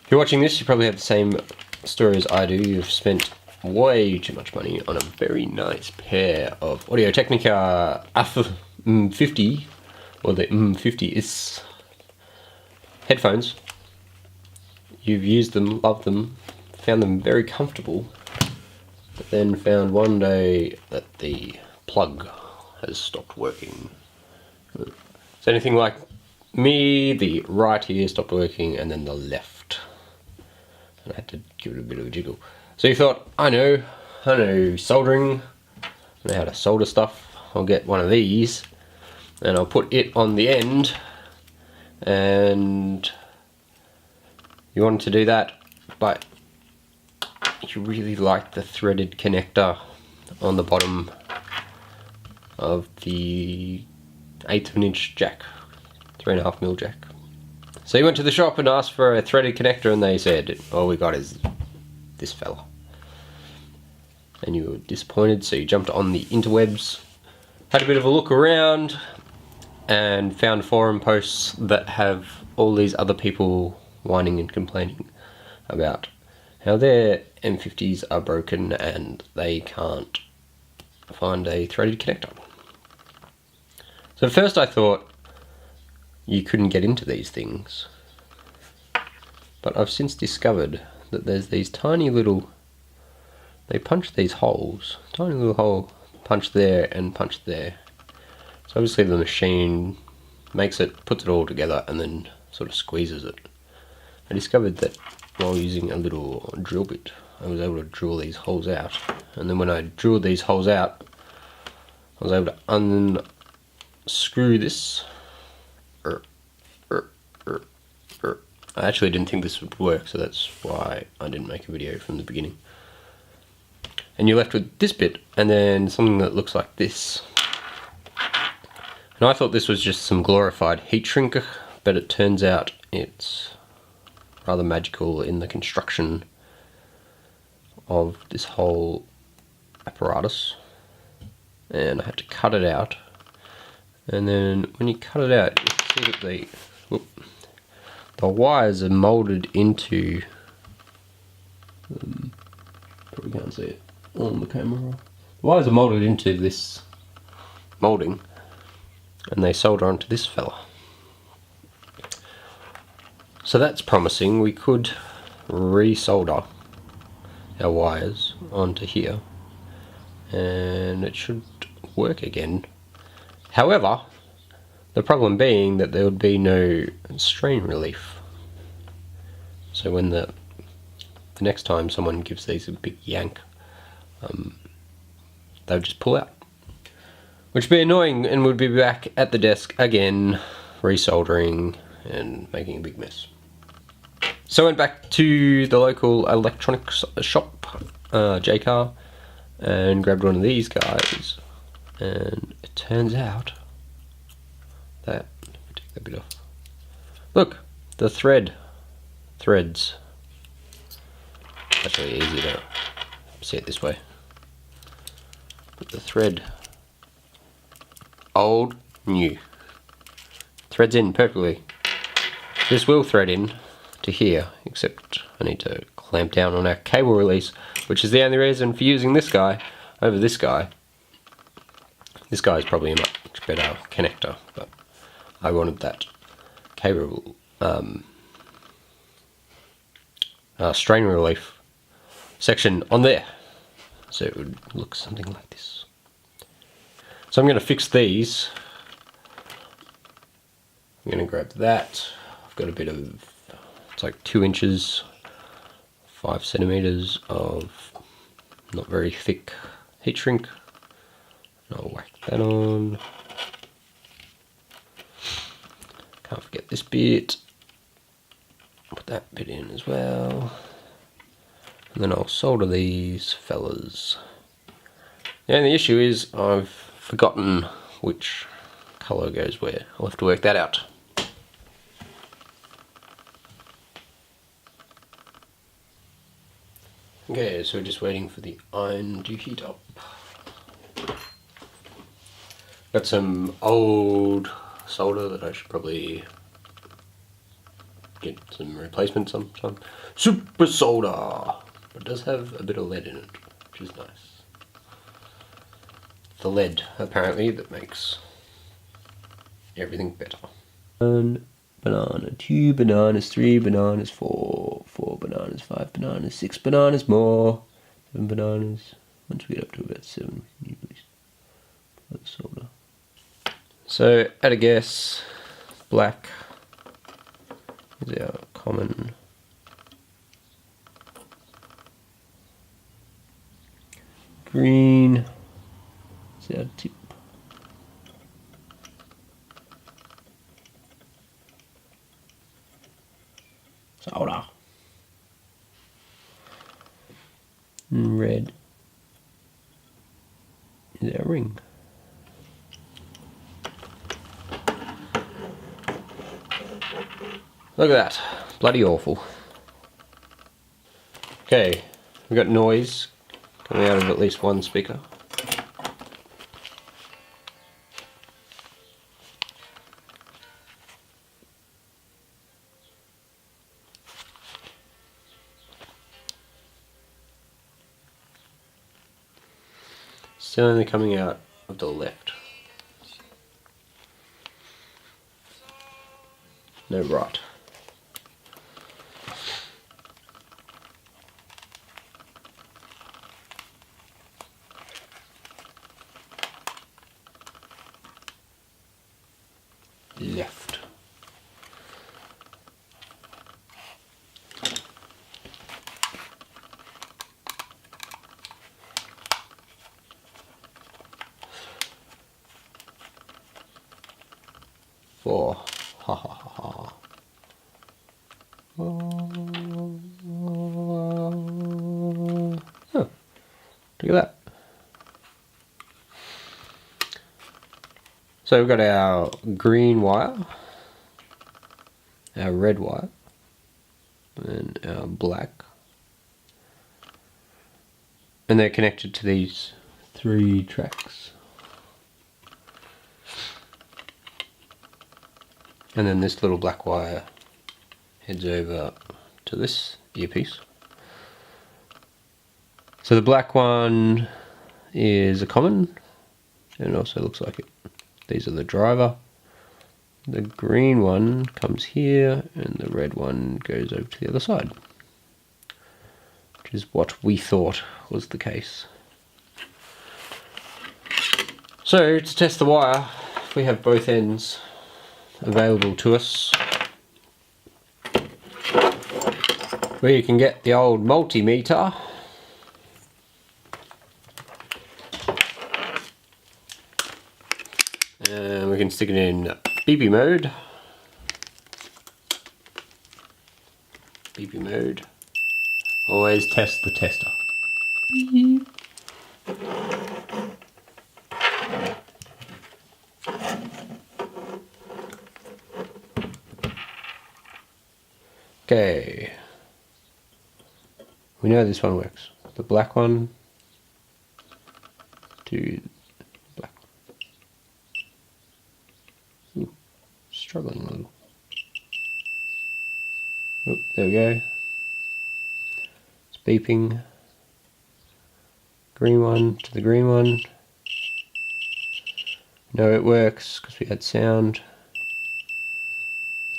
If you're watching this, you probably have the same story as I do. You've spent way too much money on a very nice pair of AudioTechnica ATH-M50, or the M50 is headphones. You've used them, loved them, found them very comfortable, but then found one day that the plug has stopped working. It's anything like me, the right ear stopped working and then the left. And I had to give it a bit of a jiggle. So you thought, I know soldering, I know how to solder stuff. I'll get one of these and I'll put it on the end, and you wanted to do that, but you really like the threaded connector on the bottom of the 1/8 of an inch jack, 3.5mm jack. So you went to the shop and asked for a threaded connector, and they said, all we got is this fella. And you were disappointed, so you jumped on the interwebs, had a bit of a look around, and found forum posts that have all these other people whining and complaining about how their M50s are broken and they can't find a threaded connector. So at first I thought you couldn't get into these things, but I've since discovered that there's these tiny little, they punch these holes, tiny little hole, punch there and punch there. So obviously the machine makes it, puts it all together and then sort of squeezes it. I discovered that while using a little drill bit, I was able to drill these holes out, and then when I drilled these holes out, I was able to unscrew this. I actually didn't think this would work, so that's why I didn't make a video from the beginning. And you're left with this bit, and then something that looks like this. And I thought this was just some glorified heat shrink, but it turns out it's rather magical in the construction of this whole apparatus. And I had to cut it out, and then when you cut it out, you can see that the wires are molded into, probably can't see it on the camera. The wires are molded into this molding, and they solder onto this fella. So that's promising. We could resolder our wires onto here and it should work again. However, the problem being that there would be no strain relief. So when the next time someone gives these a big yank, they would just pull out. Which would be annoying, and would be back at the desk again, resoldering and making a big mess. So I went back to the local electronics shop, JCar, and grabbed one of these guys, and it turns out that, let me take that bit off. Look, the threads. That's really easy to see it this way. But the thread, old, new, threads in perfectly. This will thread in to here, except I need to clamp down on our cable release, which is the only reason for using this guy over this guy. This guy is probably a much better connector, but I wanted that cable strain relief section on there, so it would look something like this. So I'm going to fix these. I'm going to grab that. I've got a bit of, it's like 2 inches, 5 centimeters of not very thick heat shrink. And I'll whack that on. Can't forget this bit. Put that bit in as well. And then I'll solder these fellas. And the issue is I've forgotten which colour goes where. I'll have to work that out. Okay, so we're just waiting for the iron to heat up. Got some old solder that I should probably get some replacements sometime. Super solder, but it does have a bit of lead in it, which is nice. The lead, apparently, that makes everything better. 1 banana, 2 bananas, 3 bananas, 4 bananas, 5 bananas, 6 bananas more, 7 bananas. Once we get up to about 7, we can usually put the solder. So, at a guess, black is our common. Green is our tip. Solder. And red is our ring. Look at that. Bloody awful. Okay, we've got noise coming out of at least one speaker. Still only coming out of the left. No right. Left. Four. Ha ha ha ha. Oh, look at that. So we've got our green wire, our red wire, and our black. And they're connected to these 3 tracks. And then this little black wire heads over to this earpiece. So the black one is a common, and it also looks like it. These are the driver. The green one comes here, and the red one goes over to the other side, which is what we thought was the case. So to test the wire, we have both ends available to us, where you can get the old multimeter. And we can stick it in beepy mode. Beepy mode. Always test the tester. Beep. Okay. We know this one works. The black one to black. Ooh, struggling a little. Oh, there we go. It's beeping. Green one to the green one. No, it works because we had sound.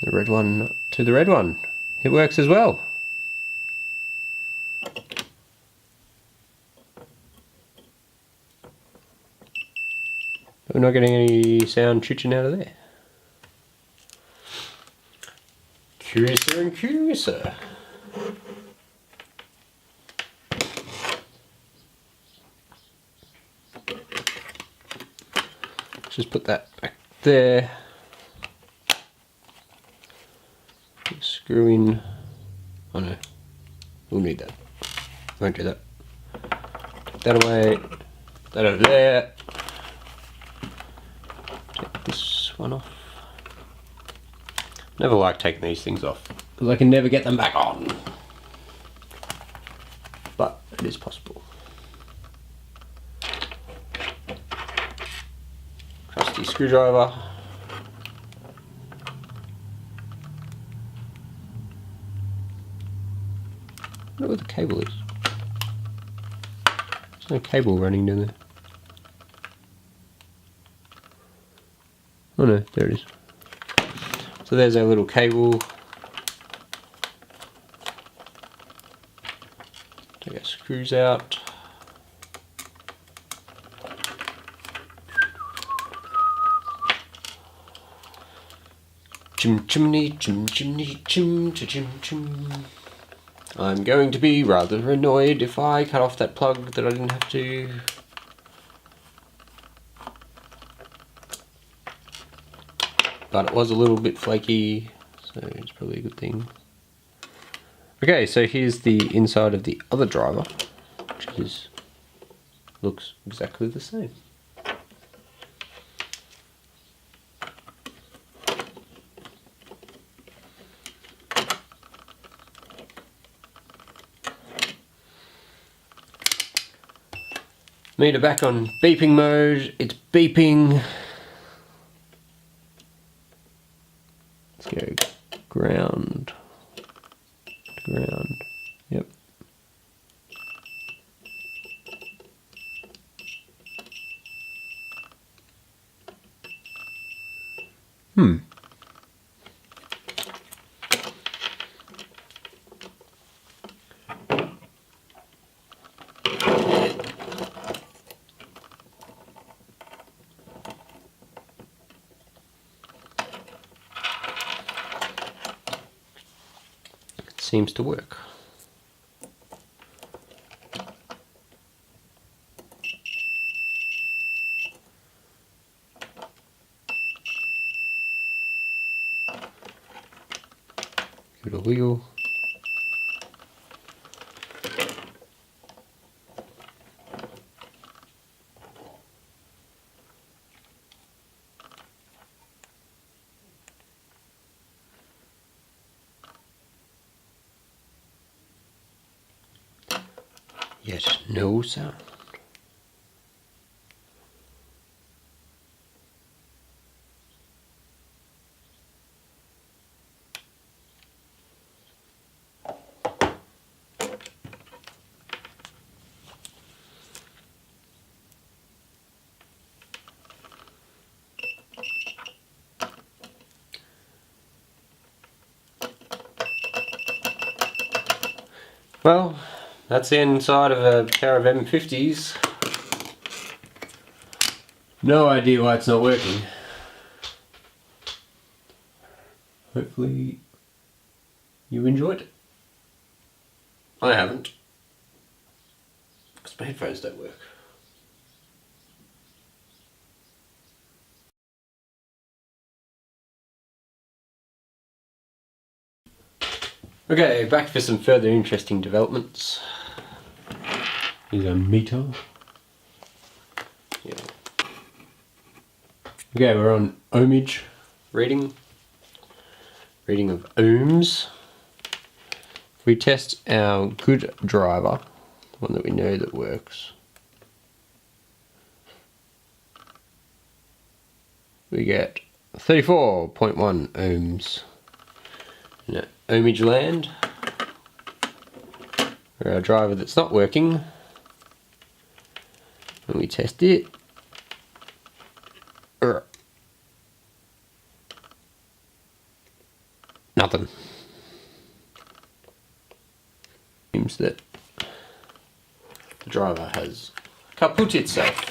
The red one to the red one. It works as well. But we're not getting any sound chitching out of there. Curiouser and curiouser. Let's just put that back there. Screw in. Oh no, we'll need that. Won't do that. Take that away. Put that over there. Take this one off. Never like taking these things off because I can never get them back on. But it is possible. Trusty screwdriver. wonder where the cable is. There's no cable running down there. Oh no, there it is. So there's our little cable. Take our screws out. Chim chimney, chim chimney, chim chim chim. I'm going to be rather annoyed if I cut off that plug that I didn't have to. But it was a little bit flaky, so it's probably a good thing. Okay, so here's the inside of the other driver, which looks exactly the same. Meter back on beeping mode, it's beeping. Let's go ground to ground, yep. Seems to work. Give it a wiggle. Yet no sound. Well, that's the inside of a pair of M50s. No idea why it's not working. Hopefully you enjoyed it. I haven't, because my headphones don't work. Okay, back for some further interesting developments. Here's a meter. Yeah. Okay, we're on ohmage reading. Reading of ohms. If we test our good driver, the one that we know that works, we get 34.1 ohms. In ohmage land, for our driver that's not working, when we test it, nothing. Seems that the driver has kaput itself.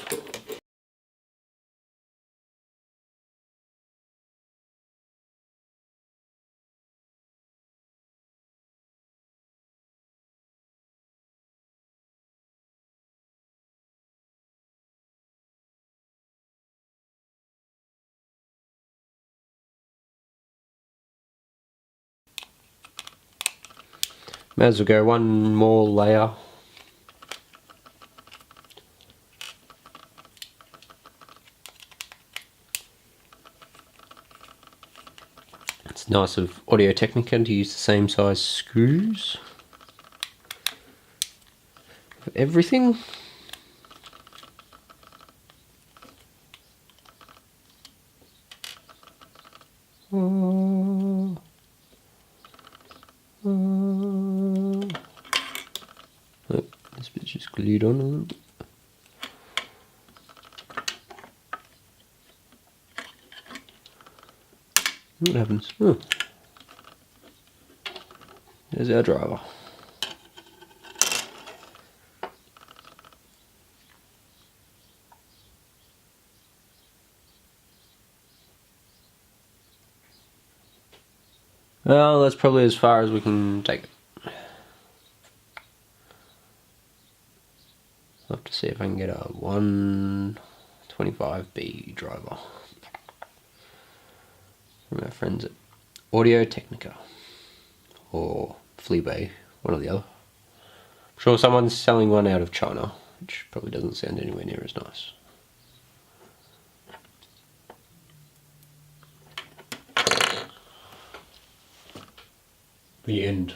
May as well go one more layer. It's nice of AudioTechnica to use the same size screws for everything. the lid on a little bit. What happens? Oh. There's our driver. Well, that's probably as far as we can take it. I'll have to see if I can get a 125B driver from our friends at AudioTechnica or Fleabay, one or the other. I'm sure someone's selling one out of China, which probably doesn't sound anywhere near as nice. The end.